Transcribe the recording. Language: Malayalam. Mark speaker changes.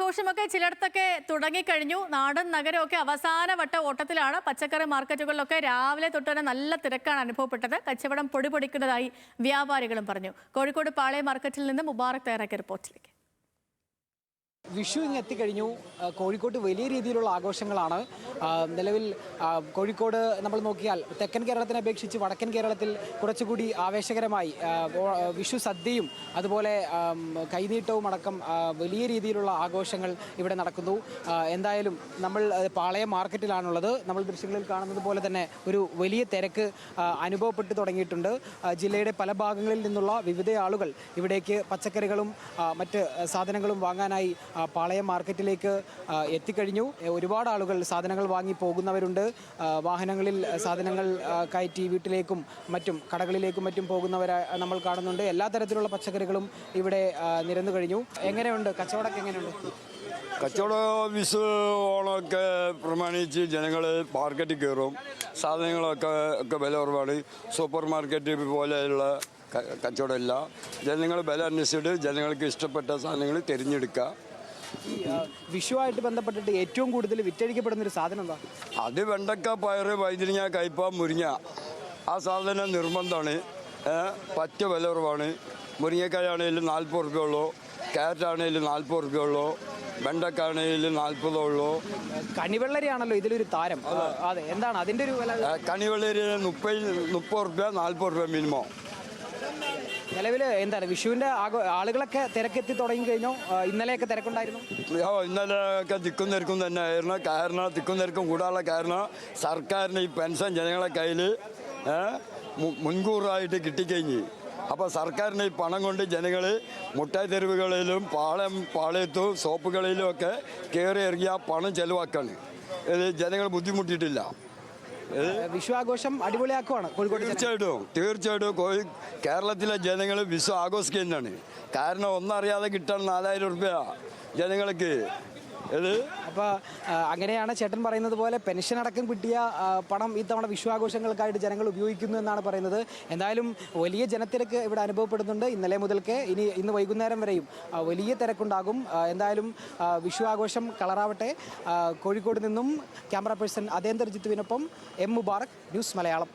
Speaker 1: ആഘോഷമൊക്കെ ചിലയിടത്തൊക്കെ തുടങ്ങിക്കഴിഞ്ഞു. നാടും നഗരമൊക്കെ അവസാനവട്ട ഓട്ടത്തിലാണ്. പച്ചക്കറി മാർക്കറ്റുകളിലൊക്കെ രാവിലെ തൊട്ട് തന്നെ നല്ല തിരക്കാണ് അനുഭവപ്പെട്ടത്. കച്ചവടം പൊടിപൊടിക്കുന്നതായി വ്യാപാരികളും പറഞ്ഞു. കോഴിക്കോട് പാളയം മാർക്കറ്റിൽ നിന്ന് മുബാറക് തയ്യാറാക്കിയ റിപ്പോർട്ടിലേക്ക്.
Speaker 2: വിഷു ഇങ്ങ് എത്തിക്കഴിഞ്ഞു. കോഴിക്കോട്ട് വലിയ രീതിയിലുള്ള ആഘോഷങ്ങളാണ് നിലവിൽ. കോഴിക്കോട് നമ്മൾ നോക്കിയാൽ തെക്കൻ കേരളത്തിനെ അപേക്ഷിച്ച് വടക്കൻ കേരളത്തിൽ കുറച്ചുകൂടി ആവേശകരമായി വിഷു സദ്യയും അതുപോലെ കൈനീട്ടവും അടക്കം വലിയ രീതിയിലുള്ള ആഘോഷങ്ങൾ ഇവിടെ നടക്കുന്നു. എന്തായാലും നമ്മൾ പാളയം മാർക്കറ്റിലാണുള്ളത്. നമ്മൾ ദൃശ്യങ്ങളിൽ കാണുന്നത് പോലെ തന്നെ ഒരു വലിയ തിരക്ക് അനുഭവപ്പെട്ടു തുടങ്ങിയിട്ടുണ്ട്. ജില്ലയുടെ പല ഭാഗങ്ങളിൽ നിന്നുള്ള വിവിധ ആളുകൾ ഇവിടേക്ക് പച്ചക്കറികളും മറ്റ് സാധനങ്ങളും വാങ്ങാനായി പാളയം മാർക്കറ്റിലേക്ക് എത്തിക്കഴിഞ്ഞു. ഒരുപാട് ആളുകൾ സാധനങ്ങൾ വാങ്ങി പോകുന്നവരുണ്ട്. വാഹനങ്ങളിൽ സാധനങ്ങൾ കയറ്റി വീട്ടിലേക്കും മറ്റും കടകളിലേക്കും മറ്റും പോകുന്നവരെ നമ്മൾ കാണുന്നുണ്ട്. എല്ലാ തരത്തിലുള്ള പച്ചക്കറികളും ഇവിടെ നിരന്നു കഴിഞ്ഞു. എങ്ങനെയുണ്ട് കച്ചവടമൊക്കെ? എങ്ങനെയുണ്ട്
Speaker 3: കച്ചവടം? വിഷു ഓണമൊക്കെ പ്രമാണിച്ച് ജനങ്ങൾ മാർക്കറ്റിൽ കയറും. സാധനങ്ങളൊക്കെ വില കുറവാണ്. സൂപ്പർ മാർക്കറ്റ് പോലെയുള്ള കച്ചവടമില്ല. ജനങ്ങൾ വില അന്വേഷിച്ചിട്ട് ജനങ്ങൾക്ക് ഇഷ്ടപ്പെട്ട സാധനങ്ങൾ തിരഞ്ഞെടുക്കുക.
Speaker 2: വിഷുവായിട്ട് ബന്ധപ്പെട്ടിട്ട് ഏറ്റവും കൂടുതൽ വിറ്റഴിക്കപ്പെടുന്ന ഒരു സാധനം എന്താ?
Speaker 3: അത് വെണ്ടക്ക, പയറ്, വൈതിരിങ്ങ, കയ്പ, മുരിങ്ങ. ആ സാധനം നിർബന്ധമാണ്. പറ്റ വില കുറവാണ്. മുരിങ്ങക്കായ ആണെങ്കിലും 40 റുപ്യ ഉള്ളൂ. ക്യാരറ്റ് ആണെങ്കിലും 40 റുപ്യ ഉള്ളൂ. വെണ്ടക്ക ആണെങ്കിലും 40 ഉള്ളൂ.
Speaker 2: കണിവെള്ളരിയാണല്ലോ ഇതിലൊരു താരം. അതെ, എന്താണ് അതിൻ്റെ ഒരു വില?
Speaker 3: കണിവെള്ളരി 30 റുപ്യ 40 റുപ്യ മിനിമം.
Speaker 2: നിലവിൽ എന്താണ് വിഷുവിൻ്റെ ആളുകളൊക്കെ തിരക്കെത്തി തുടങ്ങി കഴിഞ്ഞോ? ഇന്നലെയൊക്കെ തിരക്കുണ്ടായിരുന്നു?
Speaker 3: ഇന്നലെയൊക്കെ തിക്കും തിരക്കും തന്നെ ആയിരുന്നു. കാരണം തിക്കും തിരക്കും കൂടാനുള്ള കാരണം സർക്കാരിന് ഈ പെൻഷൻ ജനങ്ങളെ കയ്യിൽ മുൻകൂറായിട്ട് കിട്ടിക്കഴിഞ്ഞ്. അപ്പോൾ സർക്കാരിന് ഈ പണം കൊണ്ട് ജനങ്ങൾ മുട്ടായി തെരുവുകളിലും പാളയത്തും ഷോപ്പുകളിലും ഒക്കെ കയറി ഇറങ്ങി ആ പണം ചെലവാക്കാണ്. ഇത് ജനങ്ങൾ ബുദ്ധിമുട്ടിയിട്ടില്ല.
Speaker 2: വിഷു ആഘോഷം അടിപൊളിയാക്കുവാണ് കോഴിക്കോട്.
Speaker 3: തീർച്ചയായിട്ടും കേരളത്തിലെ ജനങ്ങൾ വിഷു ആഘോഷിക്കുന്നതാണ്. കാരണം ഒന്നറിയാതെ കിട്ടാൻ 4000 റുപ്യ ജനങ്ങൾക്ക്.
Speaker 2: അപ്പോൾ അങ്ങനെയാണ് ചേട്ടൻ പറയുന്നത് പോലെ പെൻഷൻ അടക്കം കിട്ടിയ പണം ഇത്തവണ വിഷു ആഘോഷങ്ങൾക്കായിട്ട് ജനങ്ങൾ ഉപയോഗിക്കുന്നു എന്നാണ് പറയുന്നത്. എന്തായാലും വലിയ ജനത്തിരക്ക് ഇവിടെ അനുഭവപ്പെടുന്നുണ്ട്. ഇന്നലെ മുതൽക്ക് ഇന്ന് വൈകുന്നേരം വരെയും വലിയ തിരക്കുണ്ടാകും. എന്തായാലും വിഷു ആഘോഷം കളറാവട്ടെ. കോഴിക്കോട് നിന്നും ക്യാമറ പേഴ്സൺ അതേന്ദർ ജിത്തുവിനൊപ്പം എം മുബാറക്, ന്യൂസ് മലയാളം.